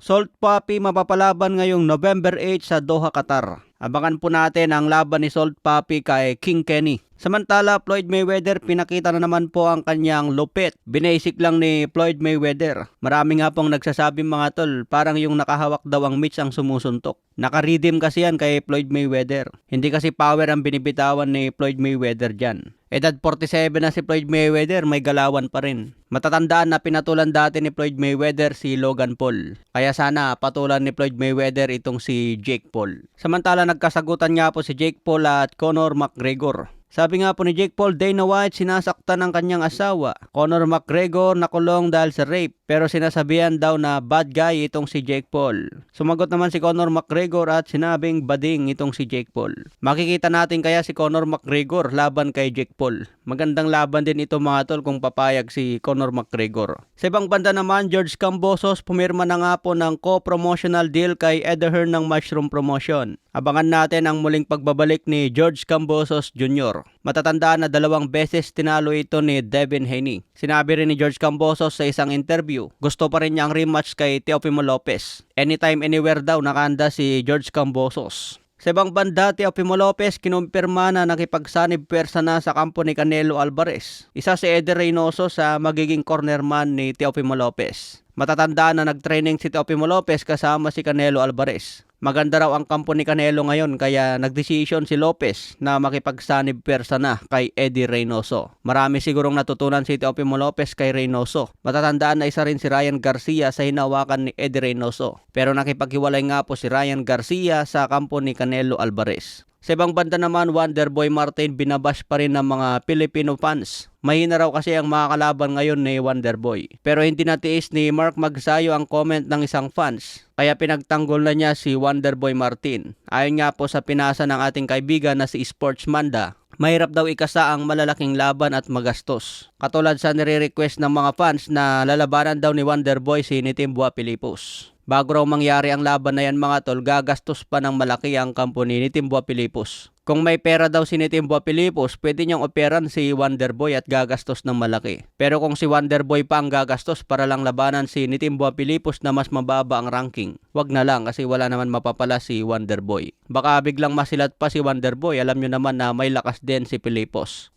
Salt Papi mapapalaban ngayong November 8 sa Doha, Qatar. Abangan po natin ang laban ni Salt Papi kay King Kenny. Samantala, Floyd Mayweather pinakita na naman po ang kanyang lupit. Binasic lang ni Floyd Mayweather. Marami nga pong nagsasabi mga tol, parang yung nakahawak daw ang mitts ang sumusuntok. Naka-redeem kasi yan kay Floyd Mayweather. Hindi kasi power ang binibitawan ni Floyd Mayweather dyan. Edad 47 na si Floyd Mayweather, may galawan pa rin. Matatandaan na pinatulan dati ni Floyd Mayweather si Logan Paul. Kaya sana patulan ni Floyd Mayweather itong si Jake Paul. Samantala nagkasagutan nga po si Jake Paul at Conor McGregor. Sabi nga po ni Jake Paul, Dana White sinasaktan ng kanyang asawa. Conor McGregor nakulong dahil sa rape, pero sinasabihan daw na bad guy itong si Jake Paul. Sumagot naman si Conor McGregor at sinabing bading itong si Jake Paul. Makikita natin kaya si Conor McGregor laban kay Jake Paul. Magandang laban din ito mga tol kung papayag si Conor McGregor. Sa ibang banda naman, George Kambosos pumirma na nga po ng co-promotional deal kay Eddie Hearn ng Mushroom Promotion. Abangan natin ang muling pagbabalik ni George Kambosos Jr. Matatandaan na 2 beses tinalo ito ni Devin Haney. Sinabi rin ni George Kambosos sa isang interview, gusto pa rin niya ang rematch kay Teofimo Lopez. Anytime, anywhere daw nakahanda si George Kambosos. Sa ibang banda, Teofimo Lopez kinumpirma na nakipagsanib pwersa na sa kampo ni Canelo Alvarez. Isa si Eddie Reynoso sa magiging cornerman ni Teofimo Lopez. Matatandaan na nagtraining si Teofimo Lopez kasama si Canelo Alvarez. Maganda raw ang kampo ni Canelo ngayon kaya nagdesisyon si Lopez na makipagsanib pwersa na kay Eddie Reynoso. Marami sigurong natutunan si Teofimo Lopez kay Reynoso. Matatandaan na isa rin si Ryan Garcia sa hinawakan ni Eddie Reynoso. Pero nakipaghiwalay nga po si Ryan Garcia sa kampo ni Canelo Alvarez. Sa ibang banda naman, Wonderboy Martin binabash pa rin ng mga Filipino fans. Mahina raw kasi ang mga kalaban ngayon ni Wonderboy. Pero hindi natiis ni Mark Magsayo ang comment ng isang fans. Kaya pinagtanggol na niya si Wonderboy Martin. Ayon nga po sa pinasa ng ating kaibigan na si Sports Manda, mahirap daw ikasa ang malalaking laban at magastos. Katulad sa nire-request ng mga fans na lalabanan daw ni Wonderboy si Nitimboa Pilipos. Bago raw mangyari ang laban na yan mga tol, gagastos pa ng malaki ang kampo ni Nitimboa Pilipos. Kung may pera daw si Nitimboa Pilipos, pwede niyang operan si Wonderboy at gagastos ng malaki. Pero kung si Wonderboy pa ang gagastos para lang labanan si Nitimboa Pilipos na mas mababa ang ranking, wag na lang kasi wala naman mapapala si Wonderboy. Baka biglang masilat pa si Wonderboy, alam nyo naman na may lakas din si Pilipos.